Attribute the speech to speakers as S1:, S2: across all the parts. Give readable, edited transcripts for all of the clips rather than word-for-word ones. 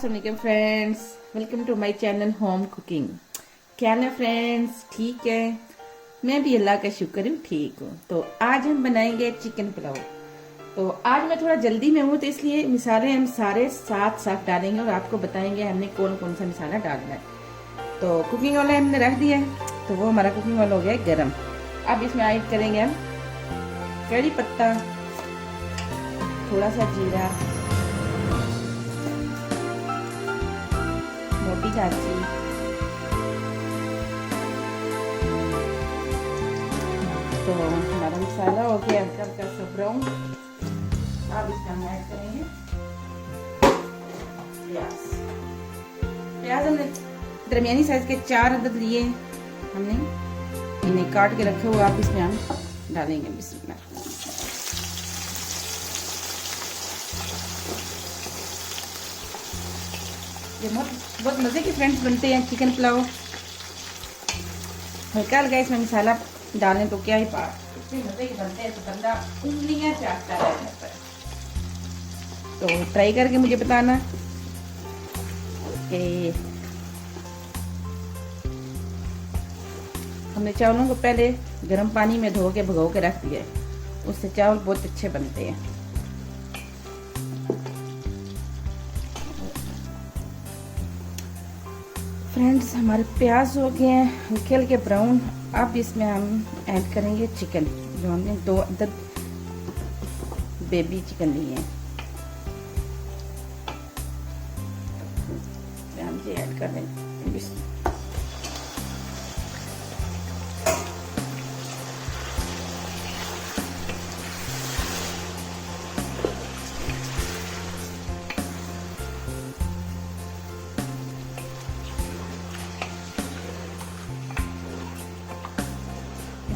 S1: अस्सलाम friends, welcome to my channel home cooking. क्या है फ्रेंड्स, ठीक है? मैं भी अल्लाह का शुक्र हूँ, ठीक हूँ। तो आज हम बनाएंगे चिकन पुलाव। तो आज मैं थोड़ा जल्दी में हूँ, तो इसलिए मिसाले हम सारे साथ साथ डालेंगे और आपको बताएंगे हमने कौन कौन सा मिसाला डालना है। तो कुकिंग वाला हमने रख दिया है, तो वो हमारा कुकिंग वाला हो गया है गर्म। अब इसमें ऐड करेंगे हम कड़ी पत्ता, थोड़ा सा जीरा, मोटी इलायची, तो हमारा मसाला हो गया हल्का सा ब्राउन। अब इसमें हम ऐड करेंगे प्याज। प्याज हमने दरमियानी साइज के 4 अदद लिए, हमने इन्हें काट के रखे हुए। आप इसमें हम डालेंगे बिस्मिल्लाह। ये बहुत मज़े के फ्रेंड्स बनते हैं चिकन पुलाव। हल्का हल्का इसमें मसाला डालें तो क्या ही बात, इतने मज़े के बनते हैं तो बंदा उंगलियां चाटता रह जाता है। तो ट्राई करके मुझे बताना कि हमने चावलों को पहले गर्म पानी में धो के भिगो के रख दिया है, उससे चावल बहुत अच्छे बनते हैं। फ्रेंड्स, हमारे प्याज हो गए हैं हल्के हल्के ब्राउन। अब इसमें हम ऐड करेंगे चिकन, जो हमने 2 अदद बेबी चिकन लिए हैं। हम ये ऐड कर देंगे।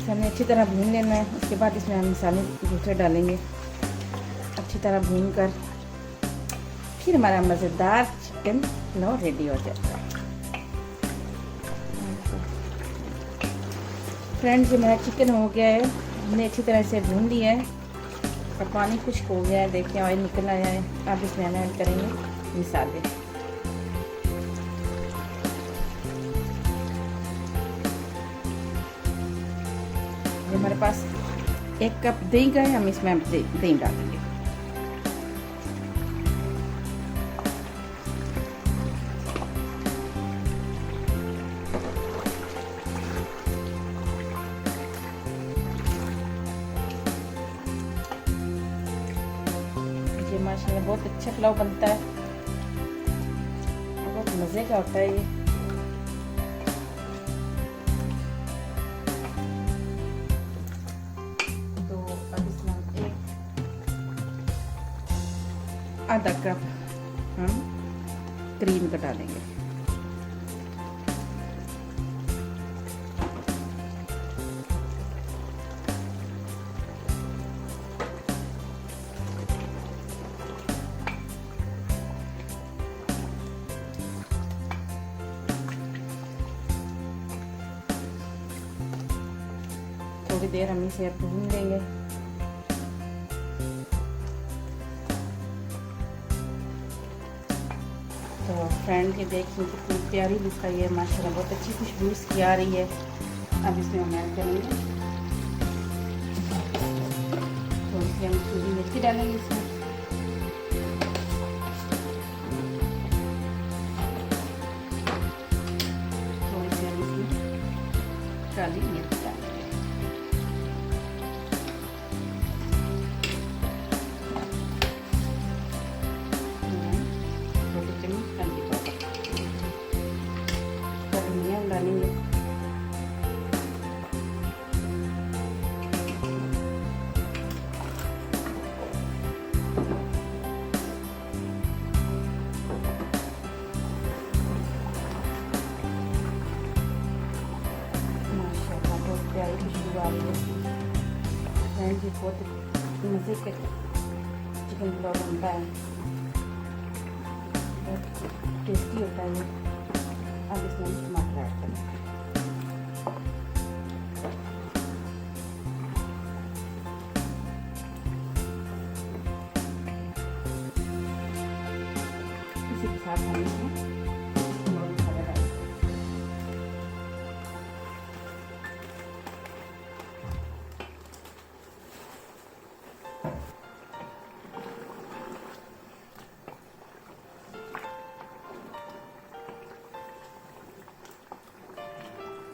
S1: हमें अच्छी तरह भून लेना है। उसके बाद इसमें हम मसाले दूसरे डालेंगे, अच्छी तरह भून कर फिर हमारा मज़ेदार चिकन पुलाव रेडी हो जाता है। फ्रेंड्स, ये मेरा चिकन हो गया है, हमने अच्छी तरह से भून लिया है और पानी खुश्क हो गया है, देखिए ऑयल निकल आया है। अब इसमें हम ऐड करेंगे मसाले। हमारे पास 1 कप दही का है, हम इसमें हम दही डालेंगे। ये माशाल्लाह बहुत अच्छा पुलाव बनता है, बहुत मज़े का होता है ये। आधा कप हम क्रीम का डालेंगे। थोड़ी देर हम इसे भून लेंगे। तो फ्रेंड ये देखिए कितनी प्यारी लुक आई है, माशाल्लाह बहुत अच्छी खुशबू इसकी आ रही है। अब इसमें हम ऐड करेंगे थोड़ी सी हम सूखी मिर्ची डालेंगे इसमें। थोड़ी सी हम इसमें काली मिर्च डालेंगे। डालेंगे माशाल्लाह बहुत प्यारी खुशबू आ रही है। फ्रेंड्स, ये बहुत मज़े के चिकन पुलाव बनता है, बहुत टेस्टी होता है ये। अब इसमें हम टमाटर ऐड करेंगे। इसी के साथ हम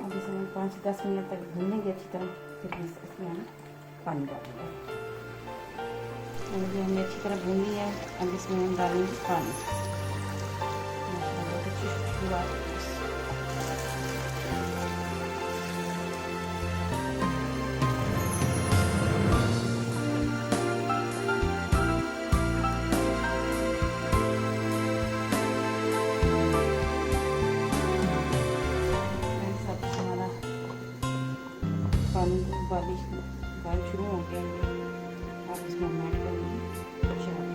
S1: अब इसमें 5-10 मिनट तक भूनेंगे अच्छी तरह, फिर इसमें हम पानी डालेंगे। और ये हमने अच्छी तरह भून लिया है, अब इसमें हम डालेंगे पानी। बहुत अच्छी खुशबू आ रही है। पानी उबाल शुरू हो गया है। अब इसमें हम ऐड करेंगे चावल।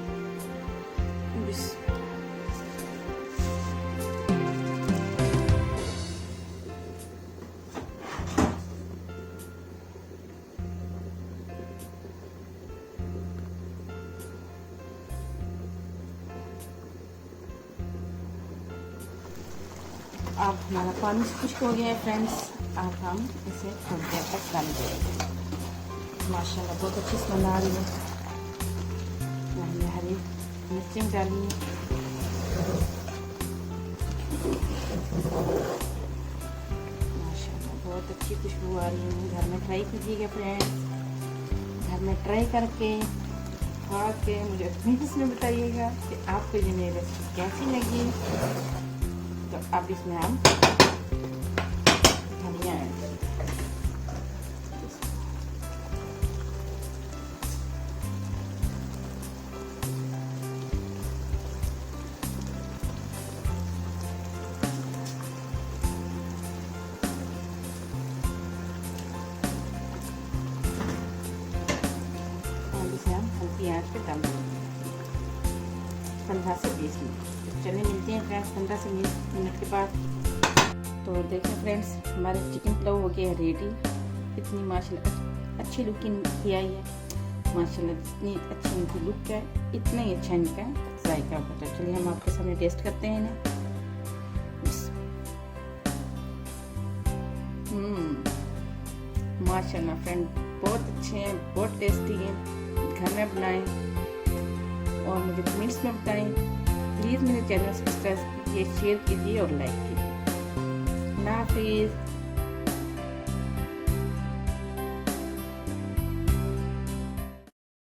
S1: अब हमारा पानी खुश्क हो गया है फ्रेंड्स। अब हम इसे थोड़ी देर तक दम देंगे। माशाल्लाह बहुत अच्छी स्मेल आ रही है। हमने हरी मिर्चें डाली है। माशाल्लाह बहुत अच्छी खुशबू आ रही है। घर में ट्राई कीजिएगा फ्रेंड्स। घर में ट्राई करके खा के मुझे कमेंट्स में बताइएगा कि आपको ये मेरी रेसिपी कैसी लगी। तो अब इसमें हम धनिया ऐड करेंगे। अब इसे हम हल्की आंच पे दम देंगे 15 से 20 मिनट। चलिए मिलते हैं फ्रेंड्स 15 से 20 मिनट के बाद। तो देखें फ्रेंड्स हमारे चिकन पुलाव हो गया रेडी। इतनी माशाल्लाह अच्छी लुकिंग की आई है। माशाल्लाह जितनी अच्छी इनकी लुक है इतना ही अच्छा इनका जायका होता है। चलिए हम आपके सामने टेस्ट करते हैं ना। माशाल्लाह फ्रेंड बहुत अच्छे हैं, बहुत टेस्टी हैं। घर में बनाएं और मुझे कमेंट्स में बताएं। प्लीज़ मेरे चैनल सब्सक्राइब कीजिए, शेयर कीजिए और लाइक कीजिए। अल्लाह हाफिज़।